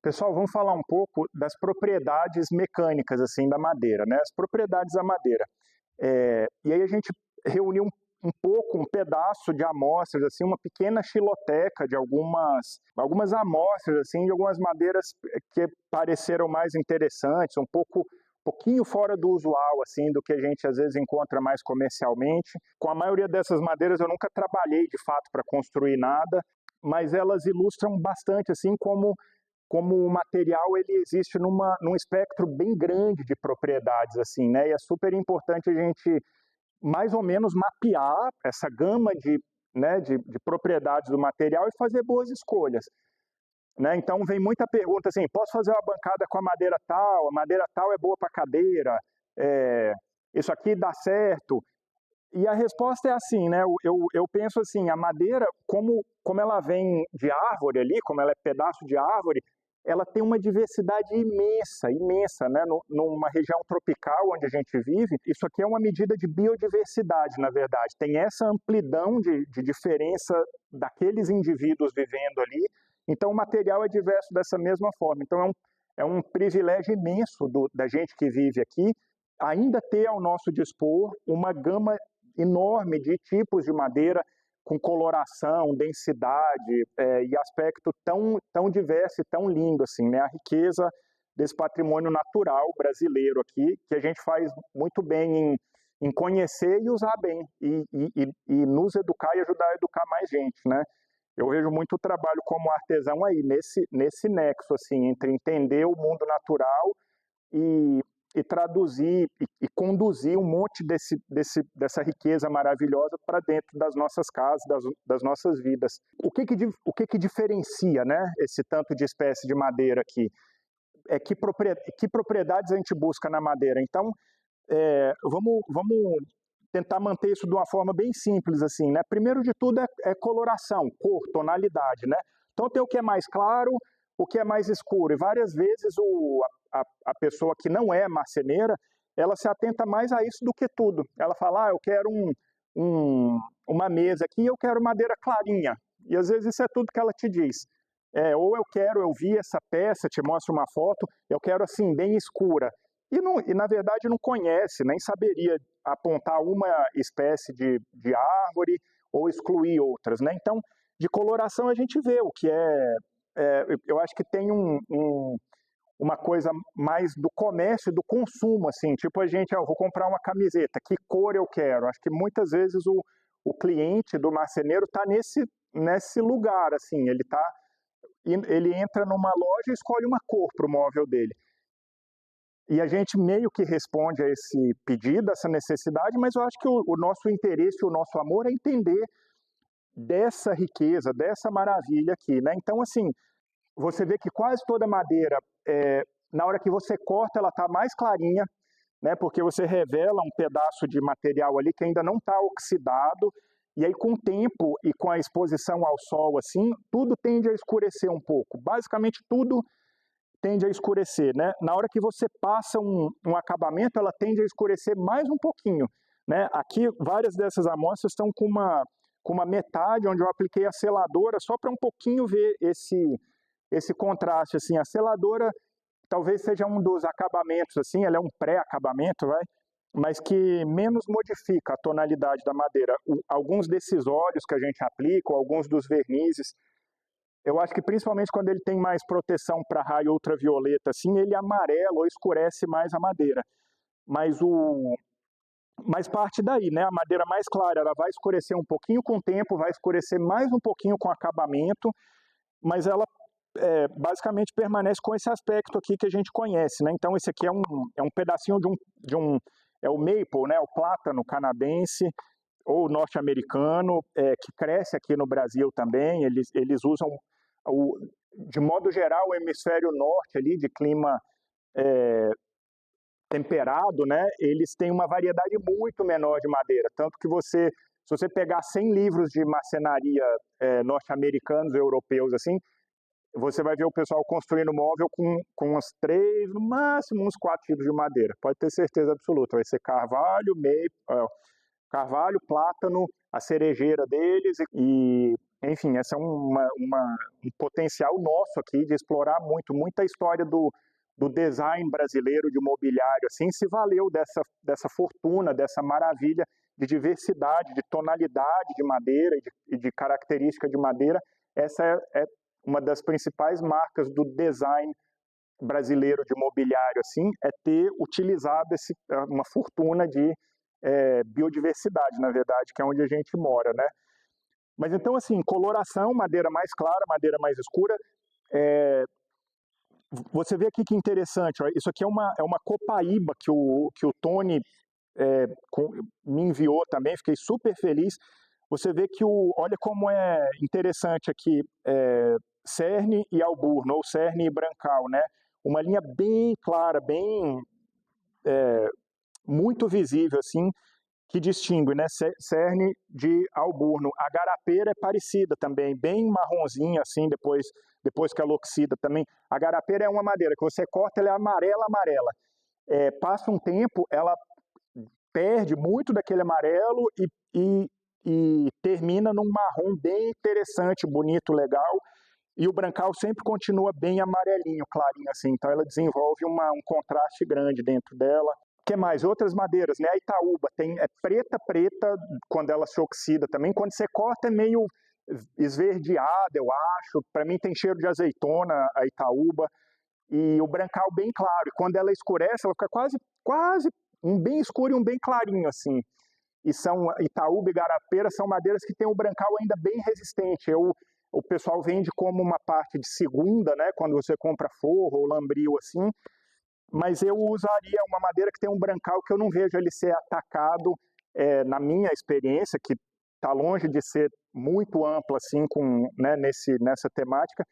Pessoal, vamos falar um pouco das propriedades mecânicas assim da madeira, né? As propriedades da madeira. E aí a gente reuniu um pouco, um pedaço de amostras, assim, uma pequena xiloteca de algumas amostras assim, de algumas madeiras que pareceram mais interessantes, pouquinho fora do usual, assim, do que a gente às vezes encontra mais comercialmente. Com a maioria dessas madeiras eu nunca trabalhei de fato para construir nada, mas elas ilustram bastante assim como o material ele existe num espectro bem grande de propriedades, assim, né? E é super importante a gente mais ou menos mapear essa gama de propriedades do material e fazer boas escolhas, né? Então vem muita pergunta assim, posso fazer uma bancada com a madeira tal é boa para cadeira, isso aqui dá certo? E a resposta é assim, né? Eu penso assim, a madeira, como ela vem de árvore ali, como ela é pedaço de árvore, ela tem uma diversidade imensa, imensa, né? Numa região tropical onde a gente vive, isso aqui é uma medida de biodiversidade, na verdade. Tem essa amplidão de diferença daqueles indivíduos vivendo ali, então o material é diverso dessa mesma forma. Então é um privilégio imenso da gente que vive aqui, ainda ter ao nosso dispor uma gama enorme de tipos de madeira, com coloração, densidade e aspecto tão diverso e tão lindo, assim, né? A riqueza desse patrimônio natural brasileiro aqui, que a gente faz muito bem em conhecer e usar bem, e nos educar e ajudar a educar mais gente, né? Eu vejo muito o trabalho como artesão aí, nesse nexo, assim, entre entender o mundo natural e traduzir e conduzir um monte dessa riqueza maravilhosa para dentro das nossas casas, das nossas vidas. O que diferencia, né, esse tanto de espécie de madeira aqui? Que propriedades a gente busca na madeira? Então, vamos tentar manter isso de uma forma bem simples, assim, né? Primeiro de tudo é coloração, cor, tonalidade, né? Então tem o que é mais claro, o que é mais escuro, e várias vezes a pessoa que não é marceneira, ela se atenta mais a isso do que tudo. Ela fala, eu quero uma mesa aqui, eu quero madeira clarinha, e às vezes isso é tudo que ela te diz. Ou eu vi essa peça, te mostro uma foto, eu quero assim, bem escura. E na verdade não conhece, nem saberia apontar uma espécie de árvore ou excluir outras, né? Então, de coloração a gente vê o que eu acho que tem uma coisa mais do comércio e do consumo, assim, tipo eu vou comprar uma camiseta, que cor eu quero? Acho que muitas vezes o cliente do marceneiro está nesse lugar, assim, ele entra numa loja e escolhe uma cor para o móvel dele. E a gente meio que responde a esse pedido, essa necessidade, mas eu acho que o nosso interesse, o nosso amor é entender dessa riqueza, dessa maravilha aqui, né? Então, assim, você vê que quase toda madeira, na hora que você corta, ela está mais clarinha, né? Porque você revela um pedaço de material ali que ainda não está oxidado, e aí com o tempo e com a exposição ao sol, assim, tudo tende a escurecer um pouco. Basicamente tudo tende a escurecer, né? Na hora que você passa um acabamento, ela tende a escurecer mais um pouquinho, né? Aqui, várias dessas amostras estão com uma metade, onde eu apliquei a seladora, só para um pouquinho ver esse contraste, assim. A seladora talvez seja um dos acabamentos, assim, ela é um pré-acabamento, vai? Mas que menos modifica a tonalidade da madeira. Alguns desses óleos que a gente aplica, alguns dos vernizes, eu acho que principalmente quando ele tem mais proteção para raio ultravioleta, assim, ele amarela ou escurece mais a madeira. Mas parte daí, né? A madeira mais clara, ela vai escurecer um pouquinho com o tempo, vai escurecer mais um pouquinho com o acabamento, mas ela basicamente permanece com esse aspecto aqui que a gente conhece, né? Então esse aqui é um pedacinho é o maple, né? O plátano canadense ou norte-americano, que cresce aqui no Brasil também. Eles usam, de modo geral, o hemisfério norte ali, de clima temperado, né? Eles têm uma variedade muito menor de madeira, tanto que se você pegar 100 livros de marcenaria norte-americanos, europeus, assim, você vai ver o pessoal construindo móvel com uns 3, no máximo uns 4 tipos de madeira. Pode ter certeza absoluta. Vai ser carvalho, carvalho, plátano, a cerejeira deles enfim, essa é um potencial nosso aqui de explorar muita história do design brasileiro de mobiliário, assim, se valeu dessa fortuna, dessa maravilha de diversidade, de tonalidade de madeira e de característica de madeira. Essa é uma das principais marcas do design brasileiro de mobiliário, assim, é ter utilizado uma fortuna de biodiversidade, na verdade, que é onde a gente mora, né? Mas então, assim, coloração, madeira mais clara, madeira mais escura. Você vê aqui que interessante, ó, isso aqui é uma copaíba que o Tony me enviou também, fiquei super feliz. Você vê que olha como é interessante aqui, cerne e alburno, ou cerne e brancal, né? Uma linha bem clara, muito visível, assim, que distingue, né, cerne de alburno. A garapeira é parecida também, bem marronzinha, assim, depois que ela oxida também. A garapeira é uma madeira que você corta, ela é amarela. Passa um tempo, ela perde muito daquele amarelo e termina num marrom bem interessante, bonito, legal. E o brancal sempre continua bem amarelinho, clarinho assim. Então ela desenvolve um contraste grande dentro dela. O que mais? Outras madeiras, né? A Itaúba é preta quando ela se oxida também. Quando você corta é meio esverdeada, eu acho. Para mim tem cheiro de azeitona a Itaúba. E o brancal bem claro. E quando ela escurece, ela fica quase um bem escuro e um bem clarinho assim. E Itaúba e garapeira são madeiras que têm o brancal ainda bem resistente. O pessoal vende como uma parte de segunda, né? Quando você compra forro ou lambril assim. Mas eu usaria uma madeira que tem um brancal que eu não vejo ele ser atacado, na minha experiência, que está longe de ser muito ampla assim, né, nessa temática,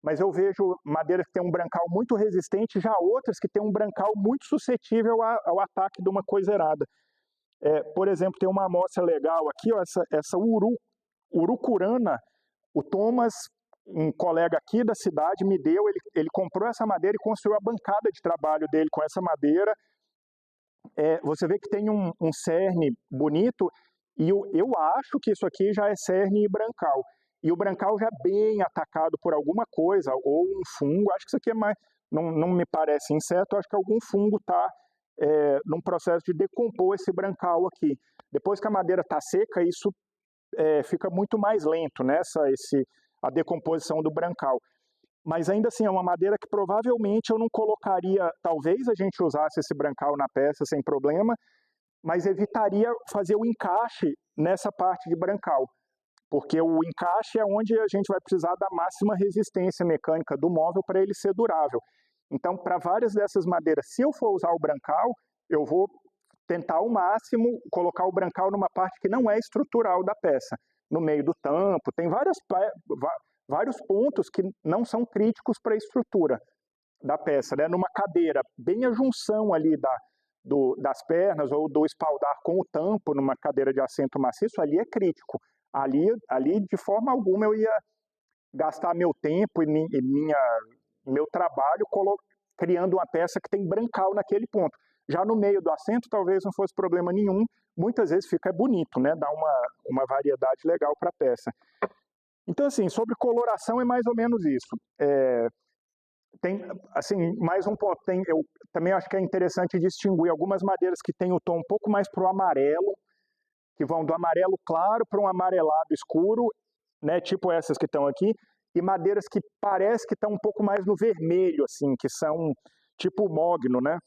mas eu vejo madeiras que tem um brancal muito resistente, já outras que tem um brancal muito suscetível ao ataque de uma coiseirada. Por exemplo, tem uma amostra legal aqui, ó, essa urucurana. O Thomas, um colega aqui da cidade, me deu, ele comprou essa madeira e construiu a bancada de trabalho dele com essa madeira. Você vê que tem um cerne bonito, e eu acho que isso aqui já é cerne e brancal. E o brancal já bem atacado por alguma coisa, ou um fungo, acho que isso aqui não me parece inseto, acho que algum fungo está num processo de decompor esse brancal aqui. Depois que a madeira está seca, isso fica muito mais lento, né, a decomposição do brancal. Mas ainda assim é uma madeira que provavelmente eu não colocaria, talvez a gente usasse esse brancal na peça sem problema, mas evitaria fazer o encaixe nessa parte de brancal, porque o encaixe é onde a gente vai precisar da máxima resistência mecânica do móvel para ele ser durável. Então, para várias dessas madeiras, se eu for usar o brancal, eu vou tentar ao máximo colocar o brancal numa parte que não é estrutural da peça, no meio do tampo. Tem vários pontos que não são críticos para a estrutura da peça, né? Numa cadeira, bem a junção ali das pernas ou do espaldar com o tampo, numa cadeira de assento maciço, ali é crítico. Ali de forma alguma, eu ia gastar meu tempo e meu trabalho criando uma peça que tem brancal naquele ponto. Já no meio do assento, talvez não fosse problema nenhum. Muitas vezes fica bonito, né? Dá uma variedade legal para a peça. Então, assim, sobre coloração é mais ou menos isso. Tem, assim, mais um ponto. Eu também acho que é interessante distinguir algumas madeiras que têm o tom um pouco mais para o amarelo, que vão do amarelo claro para um amarelado escuro, né? Tipo essas que estão aqui, e madeiras que parece que estão um pouco mais no vermelho, assim, que são tipo mogno, né?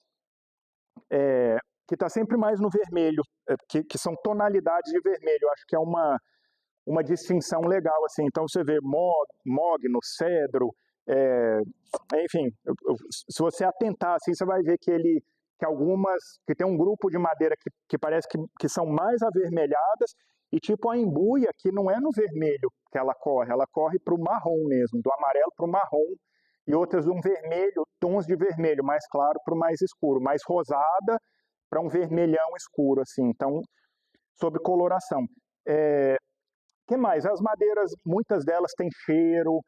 Que está sempre mais no vermelho, que são tonalidades de vermelho. Eu acho que é uma distinção legal, assim. Então você vê mogno, cedro, enfim, se você atentar, assim, você vai ver que algumas, que tem um grupo de madeira que parece que são mais avermelhadas, e tipo a embuia, que não é no vermelho que ela corre para o marrom mesmo, do amarelo para o marrom, e outras um vermelho, tons de vermelho mais claro para o mais escuro, mais rosada para um vermelhão escuro, assim. Então, sobre coloração. Que mais? As madeiras, muitas delas têm cheiro,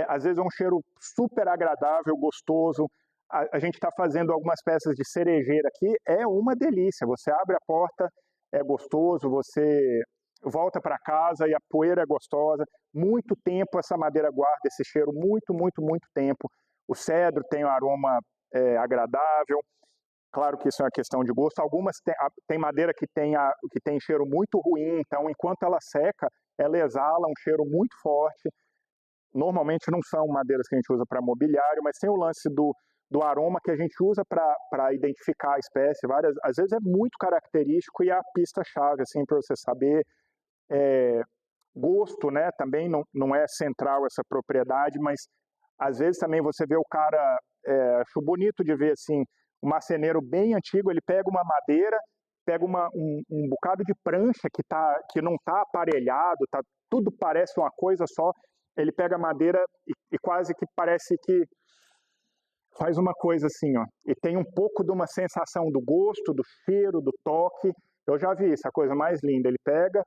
às vezes é um cheiro super agradável, gostoso. A gente está fazendo algumas peças de cerejeira aqui, é uma delícia. Você abre a porta, é gostoso, você volta para casa e a poeira é gostosa. Muito tempo essa madeira guarda esse cheiro, muito, muito, muito tempo. O cedro tem um aroma agradável. Claro que isso é uma questão de gosto. Algumas tem madeira que tem cheiro muito ruim, então enquanto ela seca, ela exala um cheiro muito forte. Normalmente não são madeiras que a gente usa para mobiliário, mas tem o lance do aroma que a gente usa para identificar a espécie. Às vezes é muito característico e é a pista-chave assim, para você saber. Gosto, né? Também não é central essa propriedade, mas às vezes também você vê o cara, acho bonito de ver assim, um marceneiro bem antigo, ele pega uma madeira, pega um bocado de prancha que não está aparelhado, tudo parece uma coisa só, ele pega a madeira e quase que parece que faz uma coisa assim, ó, e tem um pouco de uma sensação do gosto, do cheiro, do toque. Eu já vi isso, a coisa mais linda. Ele pega,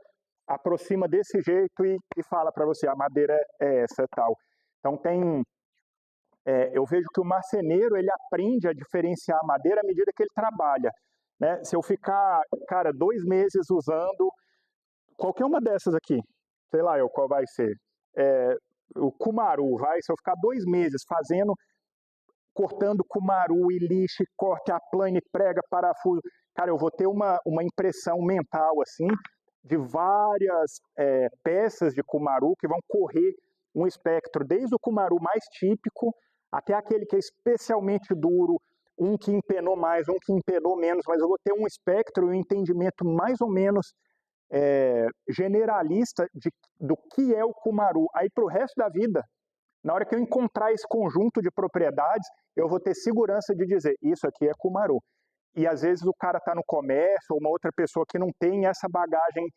aproxima desse jeito e fala para você, a madeira é essa e tal. Então eu vejo que o marceneiro, ele aprende a diferenciar a madeira à medida que ele trabalha, né? Se eu ficar, cara, 2 meses usando qualquer uma dessas aqui, sei lá qual vai ser, o cumaru, se eu ficar 2 meses cortando cumaru e lixe, corte a plane, prega, parafuso, cara, eu vou ter uma impressão mental, assim, de várias peças de cumaru que vão correr um espectro, desde o cumaru mais típico até aquele que é especialmente duro, um que empenou mais, um que empenou menos, mas eu vou ter um espectro e um entendimento mais ou menos generalista do que é o cumaru. Aí para o resto da vida, na hora que eu encontrar esse conjunto de propriedades, eu vou ter segurança de dizer, isso aqui é cumaru. E às vezes o cara está no comércio, ou uma outra pessoa que não tem essa bagagem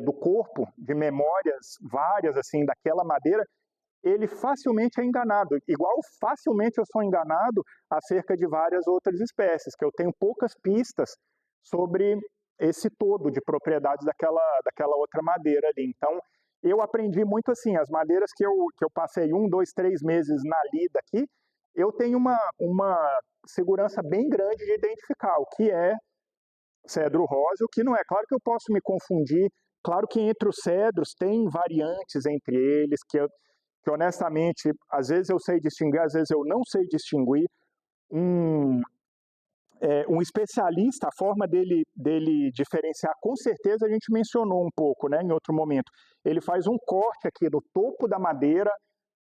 do corpo, de memórias várias assim daquela madeira, ele facilmente é enganado. Igual facilmente eu sou enganado acerca de várias outras espécies, que eu tenho poucas pistas sobre esse todo de propriedades daquela outra madeira ali. Então, eu aprendi muito assim, as madeiras que eu passei 1, 2, 3 meses na lida aqui, eu tenho uma segurança bem grande de identificar o que é cedro rosa e o que não é. Claro que eu posso me confundir, claro que entre os cedros tem variantes entre eles, que honestamente, às vezes eu sei distinguir, às vezes eu não sei distinguir. Um especialista, a forma dele diferenciar, com certeza a gente mencionou um pouco, né, em outro momento. Ele faz um corte aqui no topo da madeira,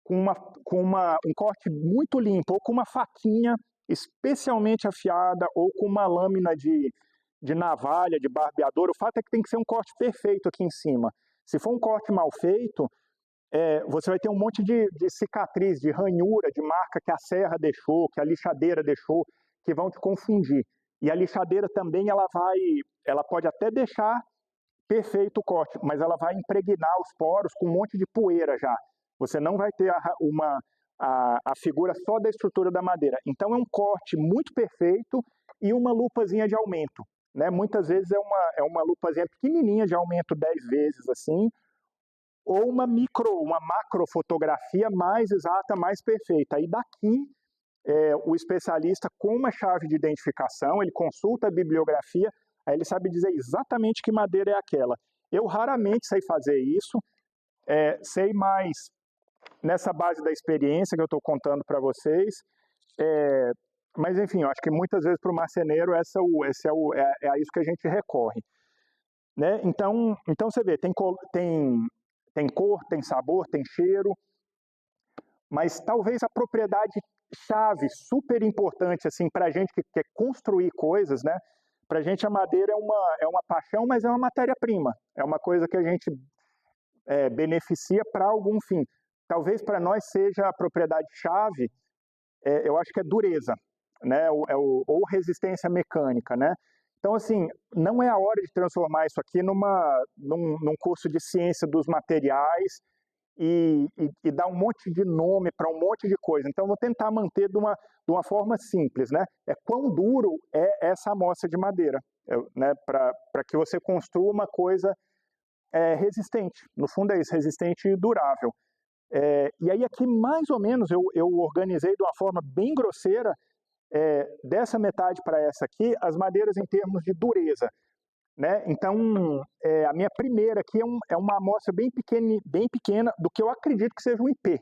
com um corte muito limpo, ou com uma faquinha especialmente afiada, ou com uma lâmina de navalha, de barbeador. O fato é que tem que ser um corte perfeito aqui em cima. Se for um corte mal feito, você vai ter um monte de cicatriz, de ranhura, de marca que a serra deixou, que a lixadeira deixou, que vão te confundir. E a lixadeira também, ela pode até deixar perfeito o corte, mas ela vai impregnar os poros com um monte de poeira já. Você não vai ter a figura só da estrutura da madeira. Então é um corte muito perfeito e uma lupazinha de aumento, né? Muitas vezes é uma lupazinha pequenininha de aumento 10 vezes assim, ou uma macrofotografia mais exata, mais perfeita. Aí daqui, o especialista com uma chave de identificação, ele consulta a bibliografia, aí ele sabe dizer exatamente que madeira é aquela. Eu raramente sei fazer isso, sei mais nessa base da experiência que eu estou contando para vocês, mas enfim, eu acho que muitas vezes para o marceneiro é a isso que a gente recorre. Né? Então você vê, tem cor, tem sabor, tem cheiro, mas talvez a propriedade chave, super importante assim, para a gente que quer construir coisas, né? Para a gente a madeira é uma paixão, mas é uma matéria-prima, é uma coisa que a gente beneficia para algum fim. Talvez para nós seja a propriedade chave, eu acho que é dureza, né? Ou resistência mecânica, né? Então, assim, não é a hora de transformar isso aqui num curso de ciência dos materiais e dar um monte de nome para um monte de coisa. Então, eu vou tentar manter de uma forma simples, né? Quão duro é essa amostra de madeira, né? Para que você construa uma coisa resistente. No fundo é isso, resistente e durável. E aí aqui, mais ou menos, eu organizei de uma forma bem grosseira, dessa metade para essa aqui, as madeiras em termos de dureza, né? Então, a minha primeira aqui é uma amostra bem pequena do que eu acredito que seja um IP,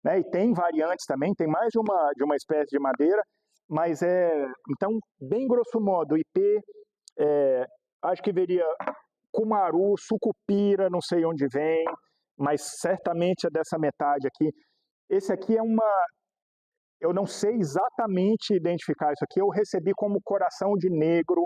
né? E tem variantes também, tem mais de uma espécie de madeira, mas então, bem grosso modo, IP, acho que veria cumaru, sucupira, não sei onde vem, mas certamente é dessa metade aqui. Esse aqui eu não sei exatamente identificar isso aqui, eu recebi como coração de negro,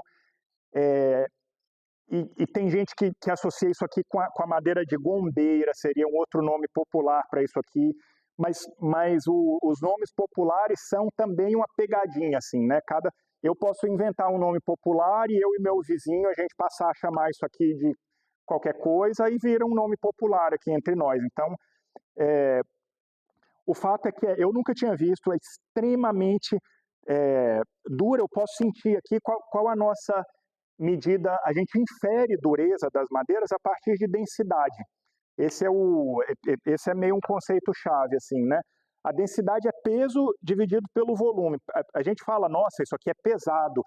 e tem gente que associa isso aqui com a madeira de gombeira, seria um outro nome popular para isso aqui, mas os nomes populares são também uma pegadinha, assim, né? Eu posso inventar um nome popular e eu e meu vizinho, a gente passar a chamar isso aqui de qualquer coisa e vira um nome popular aqui entre nós. Então, o fato é que eu nunca tinha visto, é extremamente dura. Eu posso sentir aqui qual a nossa medida. A gente infere dureza das madeiras a partir de densidade. Esse é meio um conceito-chave, assim, né? A densidade é peso dividido pelo volume. A gente fala, nossa, isso aqui é pesado,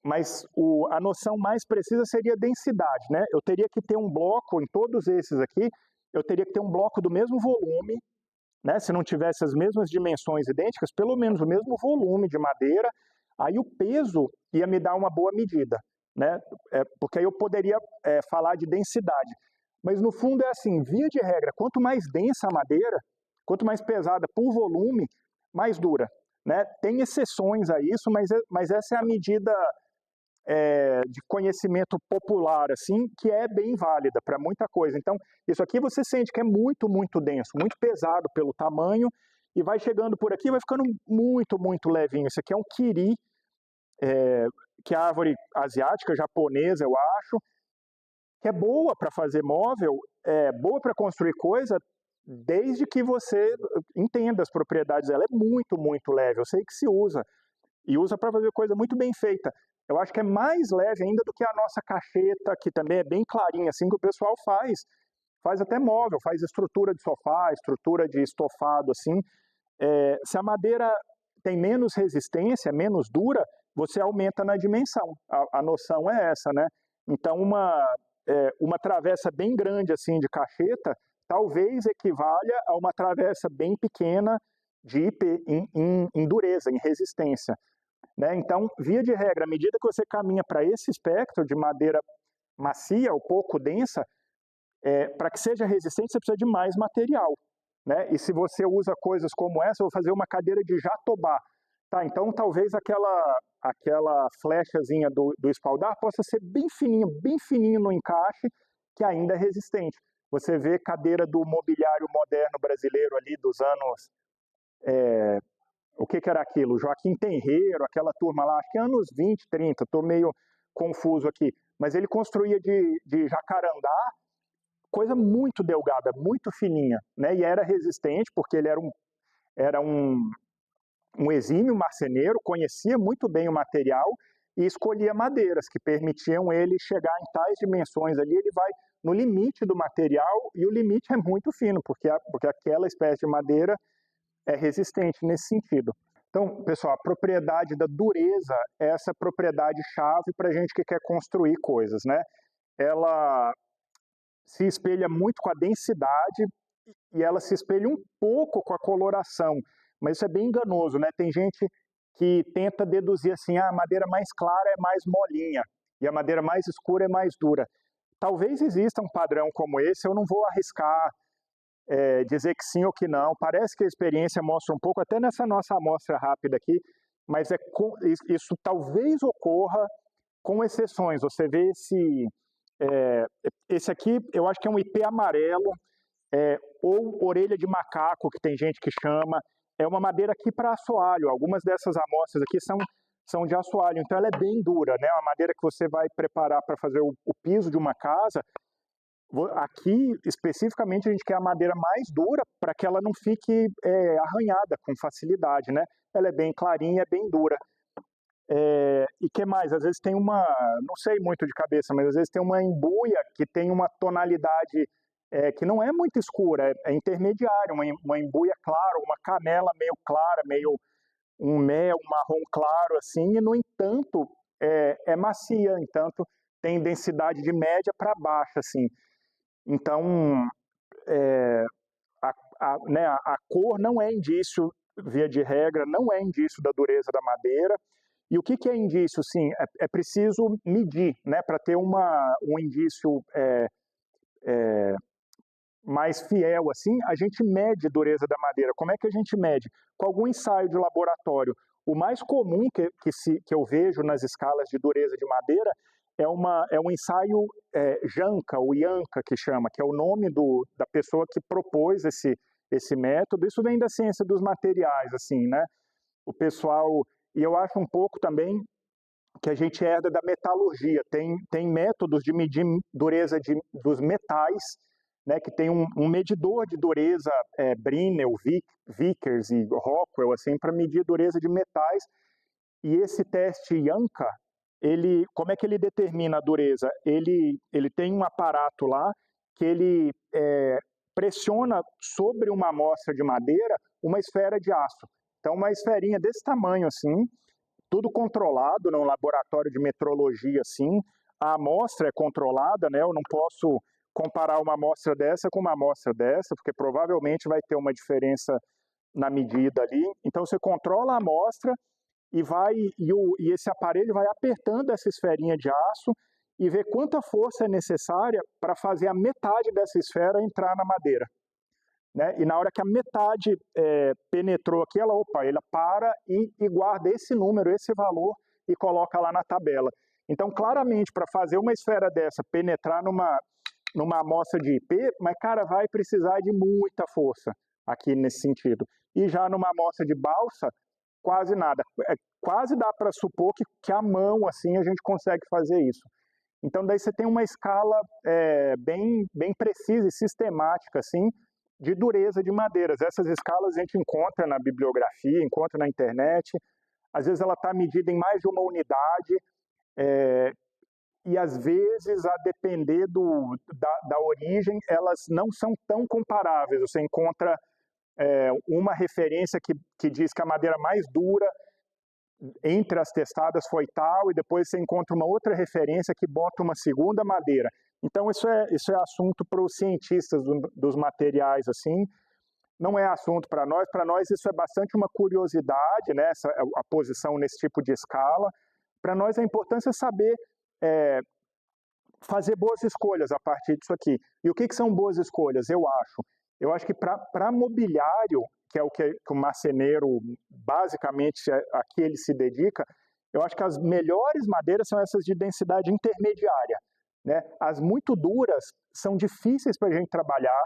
mas a noção mais precisa seria densidade, né? Eu teria que ter um bloco, em todos esses aqui, eu teria que ter um bloco do mesmo volume, né? Se não tivesse as mesmas dimensões idênticas, pelo menos o mesmo volume de madeira, aí o peso ia me dar uma boa medida, né? Porque aí eu poderia falar de densidade. Mas no fundo é assim, via de regra, quanto mais densa a madeira, quanto mais pesada por volume, mais dura, né? Tem exceções a isso, mas essa é a medida de conhecimento popular, assim, que é bem válida para muita coisa. Então, isso aqui você sente que é muito, muito denso, muito pesado pelo tamanho, e vai chegando por aqui, vai ficando muito, muito levinho. Isso aqui é um kiri, que é a árvore asiática, japonesa, eu acho, que é boa para fazer móvel, boa para construir coisa, desde que você entenda as propriedades dela. É muito, muito leve. Eu sei que se usa, e usa para fazer coisa muito bem feita. Eu acho que é mais leve ainda do que a nossa cacheta, que também é bem clarinha, assim, que o pessoal faz. Faz até móvel, faz estrutura de sofá, estrutura de estofado, assim. Se a madeira tem menos resistência, menos dura, você aumenta na dimensão. A noção é essa, né? Então, uma travessa bem grande, assim, de cacheta, talvez equivalha a uma travessa bem pequena de IP, em dureza, em resistência. Né? Então, via de regra, à medida que você caminha para esse espectro de madeira macia ou pouco densa, para que seja resistente, você precisa de mais material. Né? E se você usa coisas como essa, eu vou fazer uma cadeira de jatobá. Tá, então, talvez aquela flechazinha do espaldar possa ser bem fininho no encaixe, que ainda é resistente. Você vê cadeira do mobiliário moderno brasileiro ali dos anos... o que era aquilo? Joaquim Tenreiro, aquela turma lá, acho que anos 20, 30, estou meio confuso aqui. Mas ele construía de jacarandá, coisa muito delgada, muito fininha, né? E era resistente, porque ele era um exímio marceneiro, conhecia muito bem o material e escolhia madeiras que permitiam ele chegar em tais dimensões ali, ele vai no limite do material, e o limite é muito fino, porque aquela espécie de madeira é resistente nesse sentido. Então, pessoal, a propriedade da dureza é essa propriedade chave para a gente que quer construir coisas, né? Ela se espelha muito com a densidade e ela se espelha um pouco com a coloração, mas isso é bem enganoso, né? Tem gente que tenta deduzir assim, a madeira mais clara é mais molinha e a madeira mais escura é mais dura. Talvez exista um padrão como esse, eu não vou arriscar dizer que sim ou que não. Parece que a experiência mostra um pouco, até nessa nossa amostra rápida aqui, mas isso talvez ocorra com exceções. Você vê esse aqui, eu acho que é um IP amarelo, ou orelha de macaco, que tem gente que chama. É uma madeira aqui para assoalho. Algumas dessas amostras aqui são de assoalho, então ela é bem dura, né? Uma madeira que você vai preparar para fazer o piso de uma casa. Aqui, especificamente, a gente quer a madeira mais dura para que ela não fique arranhada com facilidade, né? Ela é bem clarinha, é bem dura. E que mais? Às vezes tem não sei muito de cabeça, mas às vezes tem uma embuia que tem uma tonalidade que não é muito escura, é intermediária, uma embuia clara, uma canela meio clara, meio um mel, um marrom claro, assim, e no entanto é macia, entanto tem densidade de média para baixa, assim. Então, a cor não é indício, via de regra, não é indício da dureza da madeira. E o que é indício? Sim, é preciso medir, né, para ter um indício mais fiel, assim, a gente mede a dureza da madeira. Como é que a gente mede? Com algum ensaio de laboratório. O mais comum que eu vejo nas escalas de dureza de madeira é um ensaio Janka, o Janka que chama, que é o nome da pessoa que propôs esse método. Isso vem da ciência dos materiais, assim, né? O pessoal, e eu acho um pouco também que a gente herda da metalurgia. Tem métodos de medir dureza dos metais, né, que tem um medidor de dureza, Brinell, Vickers e Rockwell, assim, para medir a dureza de metais. E esse teste Janka, como é que ele determina a dureza? Ele tem um aparato lá que ele pressiona sobre uma amostra de madeira uma esfera de aço. Então, uma esferinha desse tamanho, assim, tudo controlado num laboratório de metrologia, assim. A amostra é controlada, né? Eu não posso comparar uma amostra dessa com uma amostra dessa, porque provavelmente vai ter uma diferença na medida ali. Então você controla a amostra e esse aparelho vai apertando essa esferinha de aço e vê quanta força é necessária para fazer a metade dessa esfera entrar na madeira. Né? E na hora que a metade penetrou aqui, ela para e guarda esse número, esse valor e coloca lá na tabela. Então, claramente, para fazer uma esfera dessa penetrar numa amostra de IP, mas, cara, vai precisar de muita força aqui nesse sentido. E já numa amostra de balsa, quase nada. Quase dá para supor que a mão, assim, a gente consegue fazer isso. Então, daí você tem uma escala bem precisa e sistemática, assim, de dureza de madeiras. Essas escalas a gente encontra na bibliografia, encontra na internet. Às vezes ela está medida em mais de uma unidade, e às vezes, a depender da origem, elas não são tão comparáveis. Você encontra uma referência que diz que a madeira mais dura entre as testadas foi tal, e depois você encontra uma outra referência que bota uma segunda madeira. Então isso é assunto para os cientistas dos materiais, assim, não é assunto para nós isso é bastante uma curiosidade, né, a posição nesse tipo de escala. Para nós a importância é saber fazer boas escolhas a partir disso aqui. E o que são boas escolhas? Eu acho que para mobiliário, que é o que o marceneiro, basicamente, aqui ele se dedica, eu acho que as melhores madeiras são essas de densidade intermediária. Né? As muito duras são difíceis para a gente trabalhar,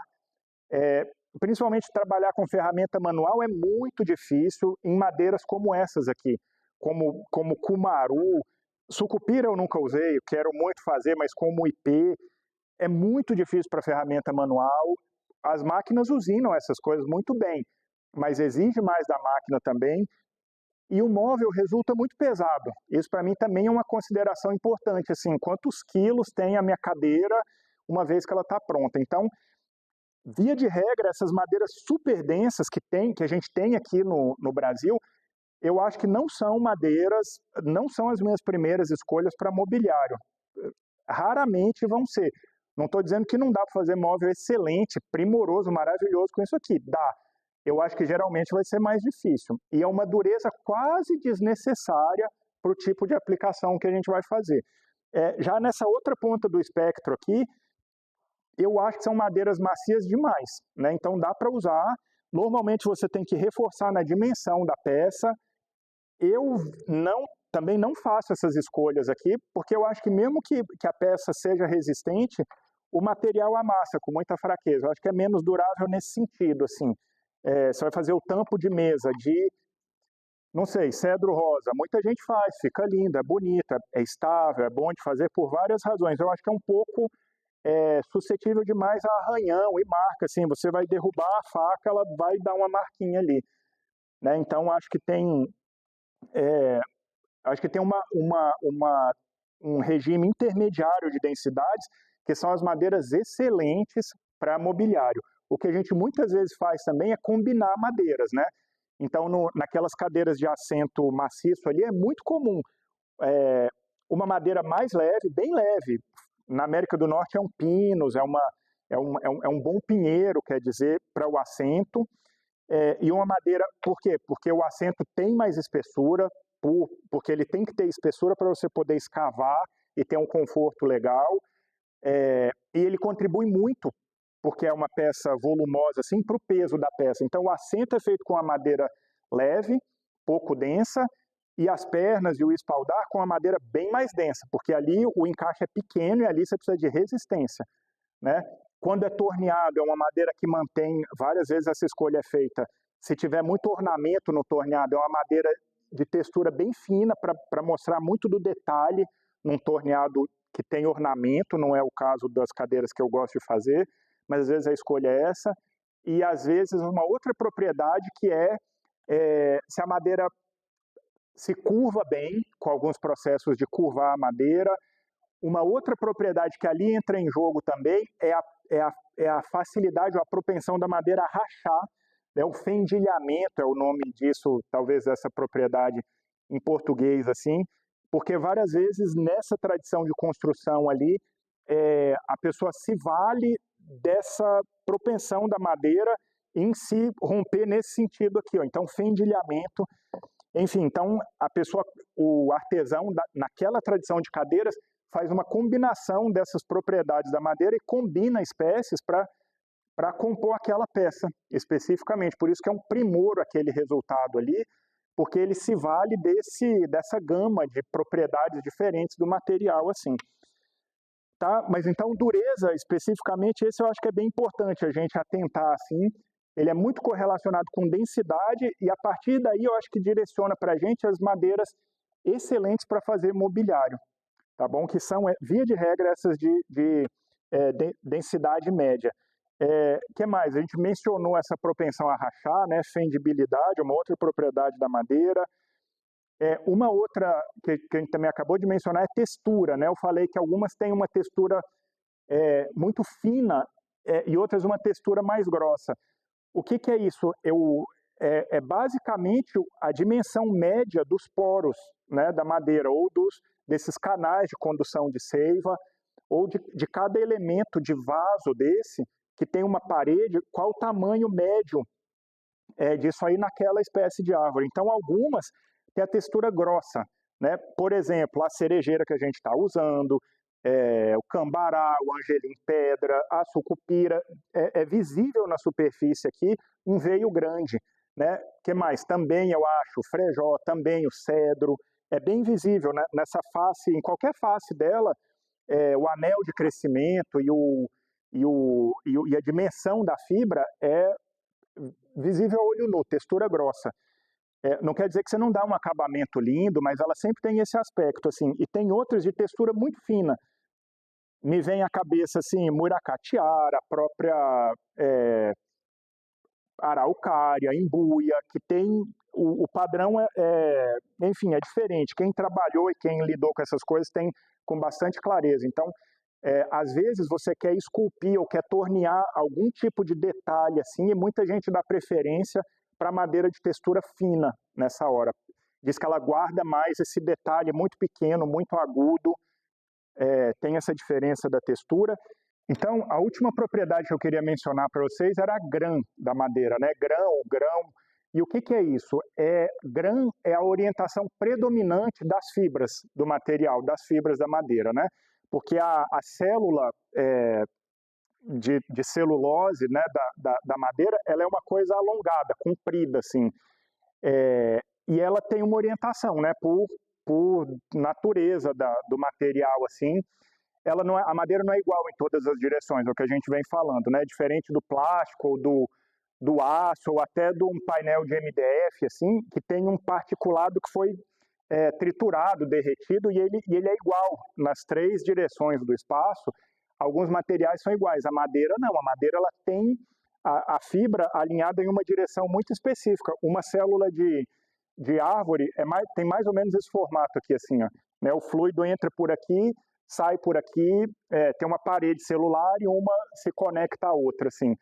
principalmente trabalhar com ferramenta manual é muito difícil em madeiras como essas aqui, como cumaru. Sucupira eu nunca usei, quero muito fazer, mas como IP é muito difícil para ferramenta manual. As máquinas usinam essas coisas muito bem, mas exige mais da máquina também. E o móvel resulta muito pesado. Isso para mim também é uma consideração importante, assim, quantos quilos tem a minha cadeira uma vez que ela está pronta. Então, via de regra, essas madeiras super densas que a gente tem aqui no Brasil, eu acho que não são madeiras, não são as minhas primeiras escolhas para mobiliário. Raramente vão ser. Não estou dizendo que não dá para fazer móvel excelente, primoroso, maravilhoso com isso aqui. Dá. Eu acho que geralmente vai ser mais difícil. E é uma dureza quase desnecessária para o tipo de aplicação que a gente vai fazer. Já nessa outra ponta do espectro aqui, eu acho que são madeiras macias demais. Né? Então dá para usar. Normalmente você tem que reforçar na dimensão da peça. Eu também não faço essas escolhas aqui, porque eu acho que mesmo que a peça seja resistente, o material amassa com muita fraqueza. Eu acho que é menos durável nesse sentido, assim. Você vai fazer o tampo de mesa não sei, cedro rosa. Muita gente faz, fica linda, é bonita, é estável, é bom de fazer por várias razões. Eu acho que é um pouco suscetível demais a arranhão e marca, assim. Você vai derrubar a faca, ela vai dar uma marquinha ali. Né? Então, acho que tem um regime intermediário de densidades, que são as madeiras excelentes para mobiliário. O que a gente muitas vezes faz também é combinar madeiras, né? Então, naquelas cadeiras de assento maciço ali, é muito comum uma madeira mais leve, bem leve. Na América do Norte é um pinus, é um bom pinheiro, quer dizer, para o assento. E uma madeira, por quê? Porque o assento tem mais espessura, porque ele tem que ter espessura para você poder escavar e ter um conforto legal. E ele contribui muito, porque é uma peça volumosa, assim, para o peso da peça. Então, o assento é feito com uma madeira leve, pouco densa, e as pernas e o espaldar com uma madeira bem mais densa, porque ali o encaixe é pequeno e ali você precisa de resistência, né? Quando é torneado, é uma madeira que mantém, várias vezes essa escolha é feita, se tiver muito ornamento no torneado, é uma madeira de textura bem fina para mostrar muito do detalhe num torneado que tem ornamento, não é o caso das cadeiras que eu gosto de fazer, mas às vezes a escolha é essa, e às vezes uma outra propriedade que se a madeira se curva bem, com alguns processos de curvar a madeira. Uma outra propriedade que ali entra em jogo também é a facilidade ou a propensão da madeira a rachar, né? O fendilhamento é o nome disso, talvez essa propriedade em português, assim, porque várias vezes nessa tradição de construção ali, a pessoa se vale dessa propensão da madeira em se romper nesse sentido aqui, ó. Então, fendilhamento, enfim, então o artesão naquela tradição de cadeiras faz uma combinação dessas propriedades da madeira e combina espécies para compor aquela peça especificamente. Por isso que é um primor aquele resultado ali, porque ele se vale dessa gama de propriedades diferentes do material, assim. Tá? Mas então, dureza, especificamente, esse eu acho que é bem importante a gente atentar, assim. Ele é muito correlacionado com densidade e, a partir daí, eu acho que direciona para a gente as madeiras excelentes para fazer mobiliário, tá bom? Que são, via de regra, essas de densidade média. Que mais? A gente mencionou essa propensão a rachar, né? Fendibilidade, uma outra propriedade da madeira. Uma outra que a gente também acabou de mencionar é textura, né? Eu falei que algumas têm uma textura muito fina e outras uma textura mais grossa. O que é isso? É basicamente a dimensão média dos poros, né, da madeira, ou desses canais de condução de seiva, ou de cada elemento de vaso desse, que tem uma parede, qual o tamanho médio disso aí naquela espécie de árvore. Então, algumas têm a textura grossa, né? Por exemplo, a cerejeira que a gente está usando, o cambará, o angelim-pedra, a sucupira, é visível na superfície aqui um veio grande, né? Que mais? Também eu acho o frejó, também o cedro, é bem visível, né? Nessa face, em qualquer face dela, o anel de crescimento e a dimensão da fibra é visível a olho nu, textura grossa. Não quer dizer que você não dá um acabamento lindo, mas ela sempre tem esse aspecto, assim, e tem outras de textura muito fina. Me vem à cabeça, assim, muracatiara, a própria araucária, embuia, que tem, o padrão enfim, é diferente. Quem trabalhou e quem lidou com essas coisas tem com bastante clareza. Então, às vezes você quer esculpir ou quer tornear algum tipo de detalhe, assim, e muita gente dá preferência para madeira de textura fina nessa hora. Diz que ela guarda mais esse detalhe muito pequeno, muito agudo, tem essa diferença da textura. Então, a última propriedade que eu queria mencionar para vocês era a grã da madeira, né? Grão. E o que é isso? Grã é a orientação predominante das fibras do material, das fibras da madeira, né? Porque a célula de celulose, né, da madeira, ela é uma coisa alongada, comprida, assim. E ela tem uma orientação, né, por natureza do material, assim. A madeira não é igual em todas as direções, é o que a gente vem falando, né? Diferente do plástico, ou do aço, ou até de um painel de MDF, assim, que tem um particulado que foi triturado, derretido, e ele é igual nas 3 direções do espaço. Alguns materiais são iguais, a madeira não. A madeira ela tem a fibra alinhada em uma direção muito específica. Uma célula de árvore tem mais ou menos esse formato aqui, assim, ó, né? O fluido entra por aqui, sai por aqui, tem uma parede celular e uma se conecta à outra, assim.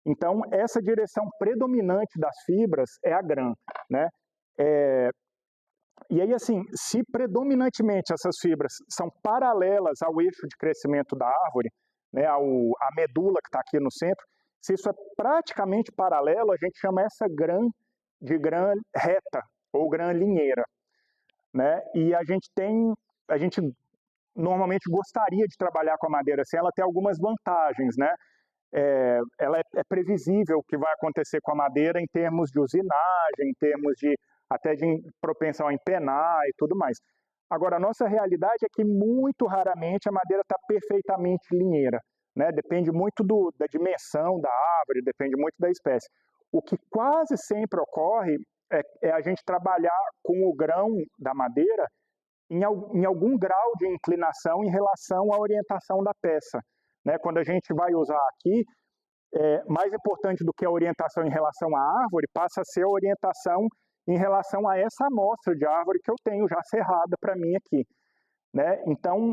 Então, essa direção predominante das fibras é a GRAM, né? E aí, assim, se predominantemente essas fibras são paralelas ao eixo de crescimento da árvore, né, a medula que está aqui no centro, se isso é praticamente paralelo, a gente chama essa GRAM de GRAM reta ou GRAM linheira, né? E a gente normalmente gostaria de trabalhar com a madeira assim, ela tem algumas vantagens, né? Ela é previsível o que vai acontecer com a madeira em termos de usinagem, em termos de até de propensão a empenar e tudo mais. Agora, a nossa realidade é que muito raramente a madeira está perfeitamente linheira, né? Depende muito da dimensão da árvore, depende muito da espécie. O que quase sempre ocorre é a gente trabalhar com o grão da madeira em algum grau de inclinação em relação à orientação da peça, né? Quando a gente vai usar aqui, mais importante do que a orientação em relação à árvore, passa a ser a orientação em relação a essa amostra de árvore que eu tenho já serrada para mim aqui, né? Então,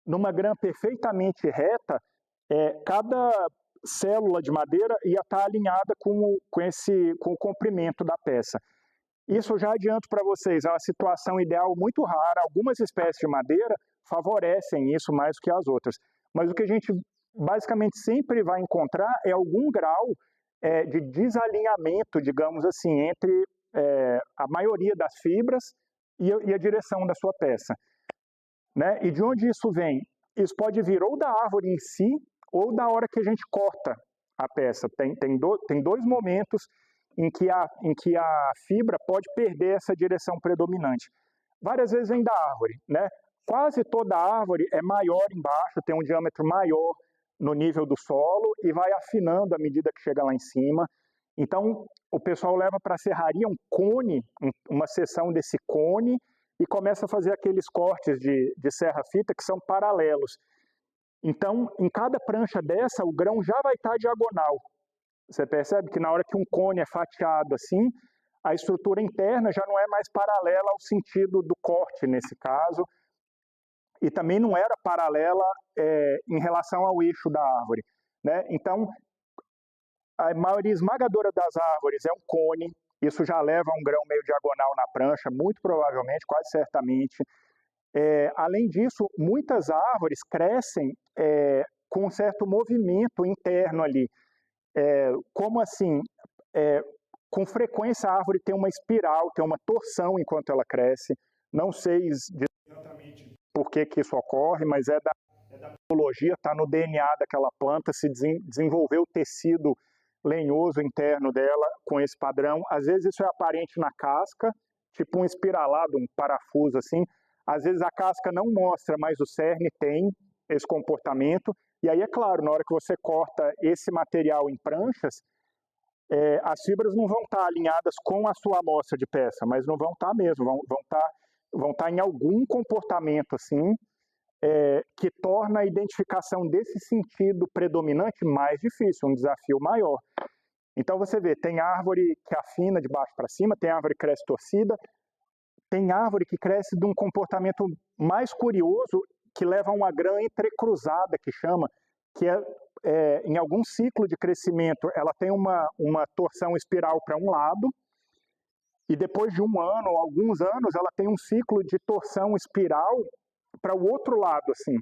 numa grã perfeitamente reta, cada célula de madeira ia estar alinhada com o comprimento da peça. Isso eu já adianto para vocês, é uma situação ideal muito rara, algumas espécies de madeira favorecem isso mais do que as outras, mas o que a gente basicamente sempre vai encontrar é algum grau de desalinhamento, digamos assim, entre a maioria das fibras e a direção da sua peça, né? E de onde isso vem? Isso pode vir ou da árvore em si, ou da hora que a gente corta a peça. Tem dois momentos em que a fibra pode perder essa direção predominante. Várias vezes vem da árvore, né? Quase toda árvore é maior embaixo, tem um diâmetro maior no nível do solo e vai afinando à medida que chega lá em cima. Então, o pessoal leva para a serraria um cone, uma seção desse cone, e começa a fazer aqueles cortes de serra-fita que são paralelos. Então, em cada prancha dessa, o grão já vai estar diagonal. Você percebe que na hora que um cone é fatiado assim, a estrutura interna já não é mais paralela ao sentido do corte, nesse caso, e também não era paralela em relação ao eixo da árvore, né? Então, a maioria esmagadora das árvores é um cone, isso já leva a um grão meio diagonal na prancha, muito provavelmente, quase certamente. Além disso, muitas árvores crescem com um certo movimento interno ali. Como assim? Com frequência a árvore tem uma espiral, tem uma torção enquanto ela cresce. Não sei exatamente por que isso ocorre, mas é da biologia, está no DNA daquela planta, se desenvolver o tecido lenhoso interno dela com esse padrão. Às vezes isso é aparente na casca, tipo um espiralado, um parafuso assim. Às vezes a casca não mostra, mas o cerne tem esse comportamento. E aí, é claro, na hora que você corta esse material em pranchas, as fibras não vão estar alinhadas com a sua amostra de peça, mas não vão estar mesmo, vão estar em algum comportamento assim, que torna a identificação desse sentido predominante mais difícil, um desafio maior. Então você vê, tem árvore que afina de baixo para cima, tem árvore que cresce torcida, tem árvore que cresce de um comportamento mais curioso, que leva a uma grã entrecruzada, que chama, que em algum ciclo de crescimento, ela tem uma torção espiral para um lado, e depois de um ano, ou alguns anos, ela tem um ciclo de torção espiral para o outro lado, assim.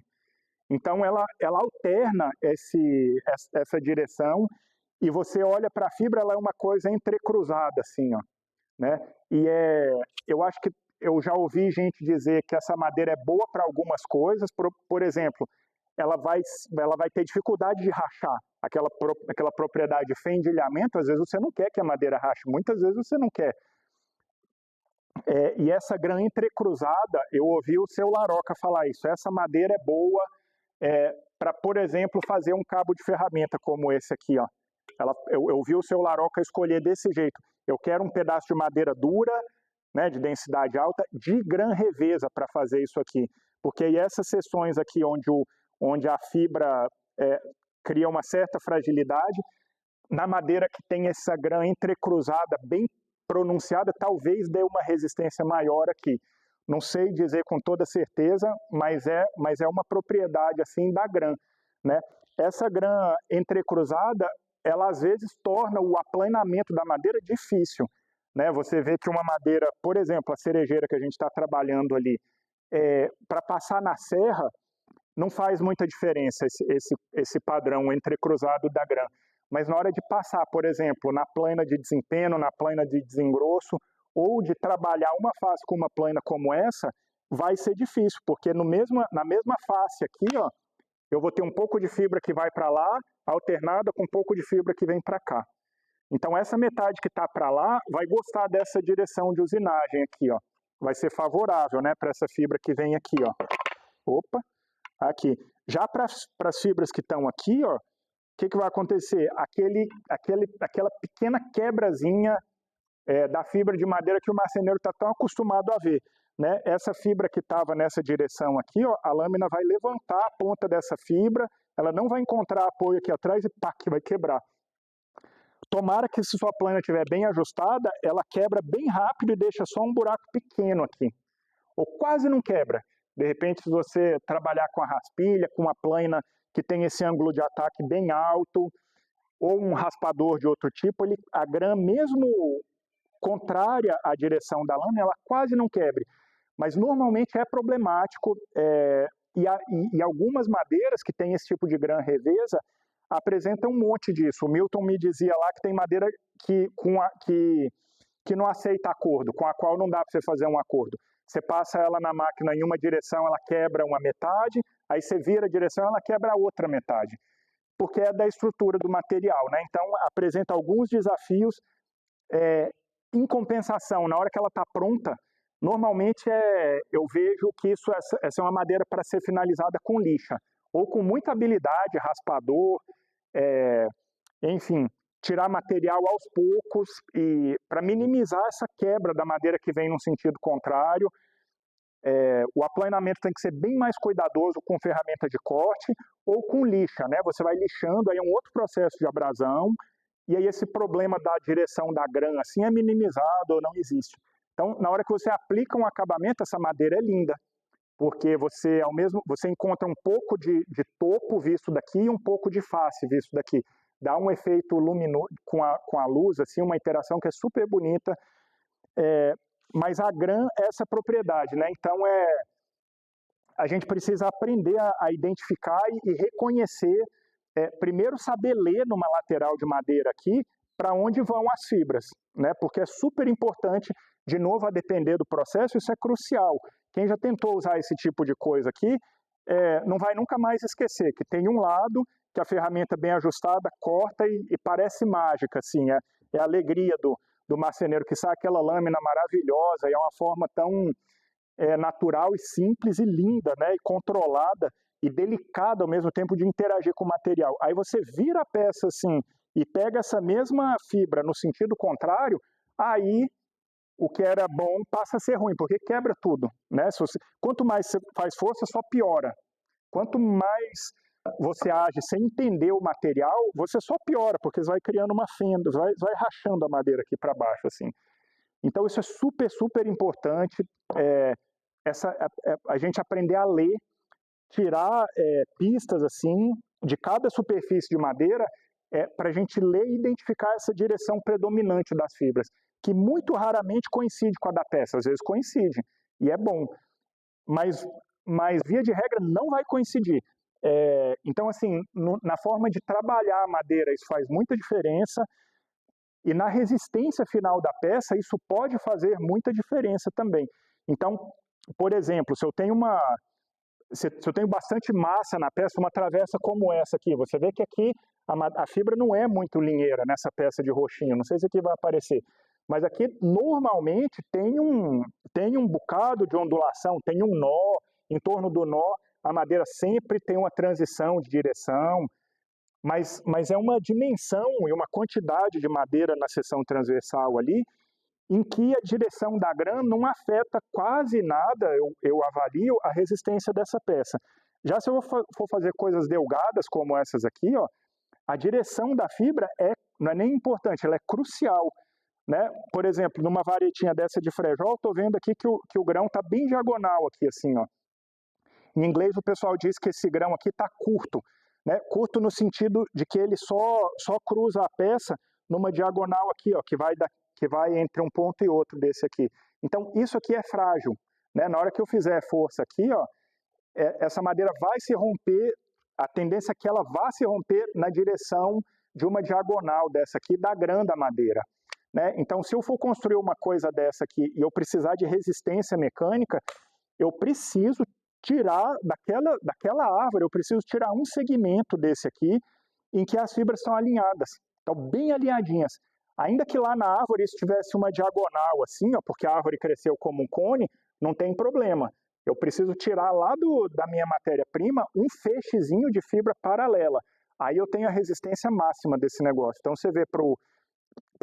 Então, ela alterna essa direção, e você olha para a fibra, ela é uma coisa entrecruzada, assim, ó, né? E eu acho que eu já ouvi gente dizer que essa madeira é boa para algumas coisas, por exemplo, ela vai ter dificuldade de rachar, aquela propriedade de fendilhamento, às vezes você não quer que a madeira rache, muitas vezes você não quer. E essa grã entrecruzada, eu ouvi o seu Laroca falar isso, essa madeira é boa para, por exemplo, fazer um cabo de ferramenta como esse aqui, ó. Eu vi o seu Laroca escolher desse jeito, eu quero um pedaço de madeira dura, né, de densidade alta, de grã revesa para fazer isso aqui, porque aí essas seções aqui onde a fibra cria uma certa fragilidade, na madeira que tem essa grã entrecruzada bem pronunciada, talvez dê uma resistência maior aqui. não sei dizer com toda certeza, mas é uma propriedade assim da grã, né? Essa grã entrecruzada, ela às vezes torna o aplanamento da madeira difícil, né? Você vê que uma madeira, por exemplo, a cerejeira que a gente está trabalhando ali, para passar na serra, não faz muita diferença esse padrão entrecruzado da grã. Mas na hora de passar, por exemplo, na plana de desempenho, na plana de desengrosso, ou de trabalhar uma face com uma plana como essa, vai ser difícil, porque na mesma face aqui, ó, eu vou ter um pouco de fibra que vai para lá, alternada com um pouco de fibra que vem para cá. Então essa metade que está para lá vai gostar dessa direção de usinagem aqui, ó. Vai ser favorável, né, para essa fibra que vem aqui, ó. Opa, aqui. Já para as fibras que estão aqui, ó, o que vai acontecer? Aquela pequena quebrazinha da fibra de madeira que o marceneiro está tão acostumado a ver, né? Essa fibra que estava nessa direção aqui, ó, a lâmina vai levantar a ponta dessa fibra, ela não vai encontrar apoio aqui atrás e pá, que vai quebrar. Tomara que se sua plana estiver bem ajustada, ela quebra bem rápido e deixa só um buraco pequeno aqui. Ou quase não quebra. De repente, se você trabalhar com a raspilha, com uma plana que tem esse ângulo de ataque bem alto, ou um raspador de outro tipo, a grã, mesmo contrária à direção da lâmina, ela quase não quebre. Mas normalmente é problemático, e algumas madeiras que têm esse tipo de grã revesa apresentam um monte disso. O Milton me dizia lá que tem madeira que não aceita acordo, com a qual não dá para você fazer um acordo. Você passa ela na máquina em uma direção, ela quebra uma metade, aí você vira a direção, ela quebra a outra metade, porque é da estrutura do material, né? Então apresenta alguns desafios. Em compensação, na hora que ela está pronta, normalmente eu vejo que essa é uma madeira para ser finalizada com lixa, ou com muita habilidade, raspador, enfim, tirar material aos poucos e para minimizar essa quebra da madeira que vem no sentido contrário. O aplanamento tem que ser bem mais cuidadoso com ferramenta de corte ou com lixa, né? Você vai lixando, aí é um outro processo de abrasão, e aí esse problema da direção da grã assim é minimizado ou não existe. Então, na hora que você aplica um acabamento, essa madeira é linda, porque você encontra um pouco de topo visto daqui e um pouco de face visto daqui. Dá um efeito luminoso com a luz, assim, uma interação que é super bonita. Mas a grã é essa propriedade, né? Então a gente precisa aprender a identificar e reconhecer, primeiro saber ler numa lateral de madeira aqui para onde vão as fibras, né? Porque é super importante, de novo, a depender do processo, isso é crucial. Quem já tentou usar esse tipo de coisa aqui, não vai nunca mais esquecer que tem um lado que a ferramenta bem ajustada corta e parece mágica, assim, é a alegria do marceneiro que sai aquela lâmina maravilhosa, e é uma forma tão natural e simples e linda, né, e controlada e delicada ao mesmo tempo de interagir com o material. Aí você vira a peça assim e pega essa mesma fibra no sentido contrário, aí o que era bom passa a ser ruim, porque quebra tudo, né? Quanto mais você faz força, só piora. Quanto mais você age sem entender o material, você só piora, porque você vai criando uma fenda, vai rachando a madeira aqui para baixo, assim. Então isso é super, super importante, a gente aprender a ler, tirar pistas assim de cada superfície de madeira, para a gente ler e identificar essa direção predominante das fibras, que muito raramente coincide com a da peça, às vezes coincide, e é bom, mas via de regra não vai coincidir. Então, assim, na forma de trabalhar a madeira, isso faz muita diferença, e na resistência final da peça, isso pode fazer muita diferença também. Então, por exemplo, se eu tenho bastante massa na peça, uma travessa como essa aqui, você vê que aqui a fibra não é muito linheira nessa peça de roxinho, não sei se aqui vai aparecer, mas aqui normalmente tem um bocado de ondulação, tem um nó, em torno do nó a madeira sempre tem uma transição de direção, mas é uma dimensão e uma quantidade de madeira na seção transversal ali, em que a direção da grã não afeta quase nada, eu avalio a resistência dessa peça. Já se eu for fazer coisas delgadas como essas aqui, ó, a direção da fibra não é nem importante, ela é crucial, né? Por exemplo, numa varetinha dessa de frejol, estou vendo aqui que o grão está bem diagonal aqui, assim, ó. Em inglês o pessoal diz que esse grão aqui está curto, né? Curto no sentido de que ele só cruza a peça numa diagonal aqui, ó, que vai entre um ponto e outro desse aqui. Então isso aqui é frágil, né? Na hora que eu fizer força aqui, ó, essa madeira vai se romper, a tendência é que ela vá se romper na direção de uma diagonal dessa aqui, da grã da madeira, né? Então, se eu for construir uma coisa dessa aqui e eu precisar de resistência mecânica, eu preciso tirar daquela árvore, eu preciso tirar um segmento desse aqui em que as fibras estão alinhadas, estão bem alinhadinhas. Ainda que lá na árvore isso tivesse uma diagonal assim, ó, porque a árvore cresceu como um cone, não tem problema. Eu preciso tirar lá da minha matéria-prima um feixezinho de fibra paralela. Aí eu tenho a resistência máxima desse negócio. Então você vê para o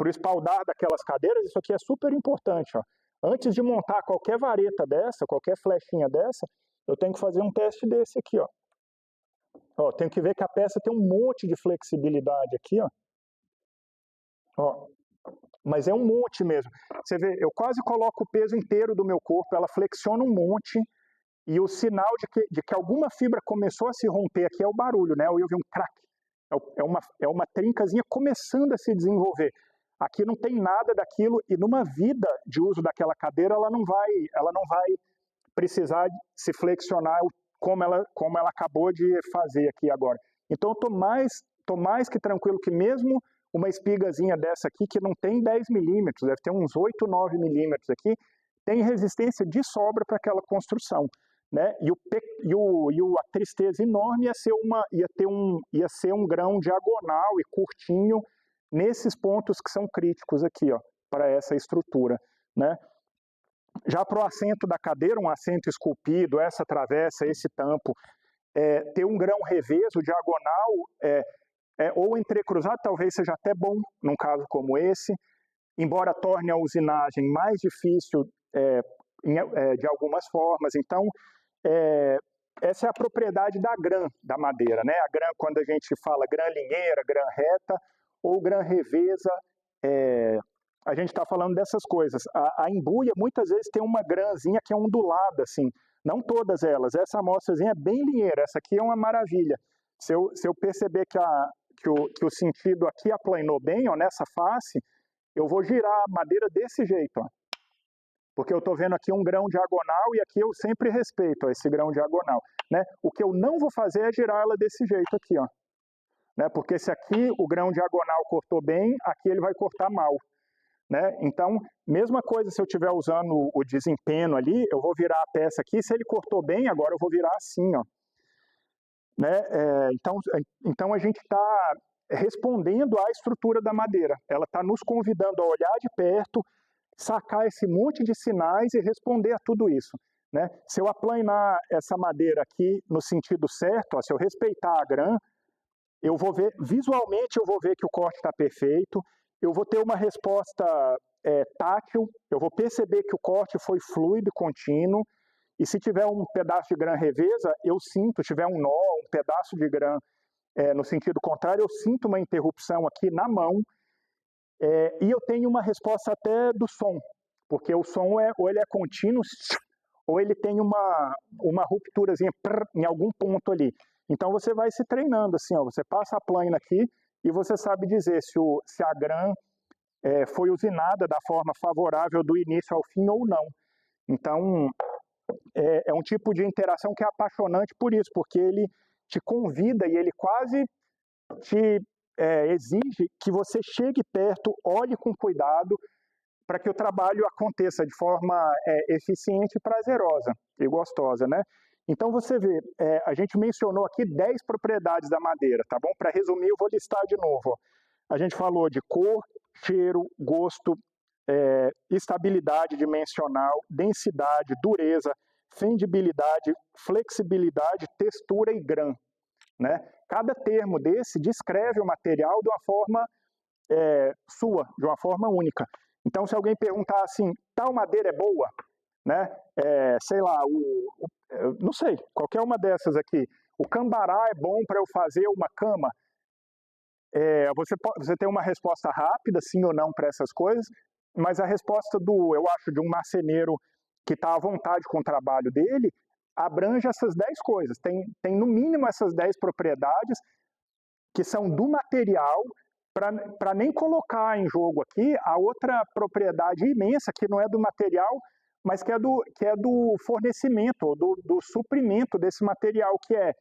espaldar daquelas cadeiras, isso aqui é super importante. Ó. Antes de montar qualquer vareta dessa, qualquer flechinha dessa, eu tenho que fazer um teste desse aqui. Ó, tenho que ver que a peça tem um monte de flexibilidade aqui. Ó. Mas é um monte mesmo. Você vê, eu quase coloco o peso inteiro do meu corpo, ela flexiona um monte, e o sinal de que alguma fibra começou a se romper aqui é o barulho, né? Eu vi um crack. É uma trincazinha começando a se desenvolver. Aqui não tem nada daquilo, e numa vida de uso daquela cadeira, ela não vai precisar se flexionar como ela acabou de fazer aqui agora. Então eu tô mais que tranquilo que mesmo uma espigazinha dessa aqui, que não tem 10 milímetros, deve ter uns 8, 9 milímetros aqui, tem resistência de sobra para aquela construção, né? A tristeza enorme ia ser um grão diagonal e curtinho nesses pontos que são críticos aqui, ó, para essa estrutura, né? Já para o assento da cadeira, um assento esculpido, essa travessa, esse tampo, ter um grão reveso diagonal ou entrecruzado, talvez seja até bom num caso como esse, embora torne a usinagem mais difícil de algumas formas. Então, essa é a propriedade da grã da madeira, né? A grã, quando a gente fala grã linheira, grã reta ou grã revesa, a gente está falando dessas coisas. A embuia muitas vezes tem uma grãzinha que é ondulada, assim. Não todas elas. Essa amostrazinha é bem linheira. Essa aqui é uma maravilha. Se eu perceber que o sentido aqui aplanou bem, ó, nessa face, eu vou girar a madeira desse jeito, ó. Porque eu estou vendo aqui um grão diagonal e aqui eu sempre respeito, ó, esse grão diagonal, né? O que eu não vou fazer é girar ela desse jeito aqui, ó, né? Porque se aqui o grão diagonal cortou bem, aqui ele vai cortar mal, né? Então, mesma coisa se eu estiver usando o desempenho ali, eu vou virar a peça aqui, se ele cortou bem, agora eu vou virar assim, ó. Né? Então a gente está respondendo à estrutura da madeira. Ela está nos convidando a olhar de perto, sacar esse monte de sinais e responder a tudo isso, né? Se eu aplanar essa madeira aqui no sentido certo, ó, se eu respeitar a grã, eu vou ver, visualmente eu vou ver que o corte está perfeito, eu vou ter uma resposta tátil, eu vou perceber que o corte foi fluido e contínuo, e se tiver um pedaço de grã revesa, eu sinto, tiver um nó, um pedaço de grã no sentido contrário, eu sinto uma interrupção aqui na mão, e eu tenho uma resposta até do som, porque o som ou ele é contínuo, ou ele tem uma rupturazinha em algum ponto ali. Então você vai se treinando assim, ó, você passa a plana aqui e você sabe dizer se a grã foi usinada da forma favorável do início ao fim ou não. Então é um tipo de interação que é apaixonante por isso, porque ele te convida e ele quase te exige que você chegue perto, olhe com cuidado, para que o trabalho aconteça de forma eficiente e prazerosa e gostosa, né? Então você vê, a gente mencionou aqui 10 propriedades da madeira, tá bom? Para resumir, eu vou listar de novo. Ó. A gente falou de cor, cheiro, gosto, estabilidade dimensional, densidade, dureza, fendibilidade, flexibilidade, textura e grã, né? Cada termo desse descreve o material de uma forma sua, de uma forma única. Então, se alguém perguntar assim, tal madeira é boa, né? Sei lá, não sei, qualquer uma dessas aqui. O cambará é bom para eu fazer uma cama? Você tem uma resposta rápida, sim ou não, para essas coisas, mas a resposta eu acho, de um marceneiro que está à vontade com o trabalho dele, abrange essas 10 coisas. Tem no mínimo essas 10 propriedades que são do material, para nem colocar em jogo aqui a outra propriedade imensa, que não é do material, mas que é do fornecimento, do suprimento desse material, que é,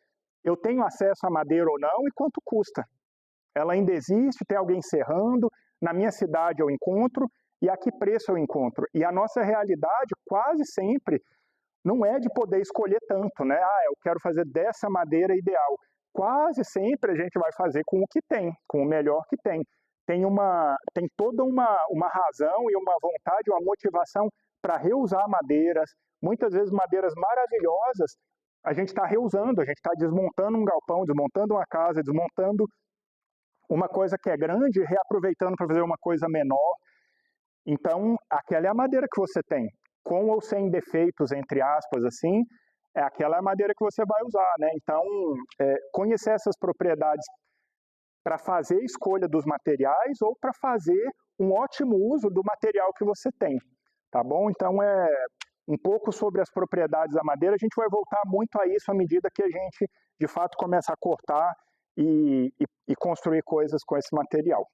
eu tenho acesso à madeira ou não e quanto custa. Ela ainda existe, tem alguém serrando, na minha cidade eu encontro, e a que preço eu encontro. E a nossa realidade, quase sempre, não é de poder escolher tanto, né? Eu quero fazer dessa madeira ideal. Quase sempre a gente vai fazer com o que tem, com o melhor que tem. Tem toda uma razão e uma vontade, uma motivação para reusar madeiras. Muitas vezes madeiras maravilhosas, a gente está reusando, a gente está desmontando um galpão, desmontando uma casa, desmontando uma coisa que é grande, reaproveitando para fazer uma coisa menor. Então, aquela é a madeira que você tem, com ou sem defeitos, entre aspas, assim, aquela é a madeira que você vai usar, né? Então, conhecer essas propriedades para fazer escolha dos materiais ou para fazer um ótimo uso do material que você tem, tá bom? Então, um pouco sobre as propriedades da madeira. A gente vai voltar muito a isso à medida que a gente, de fato, começa a cortar e construir coisas com esse material.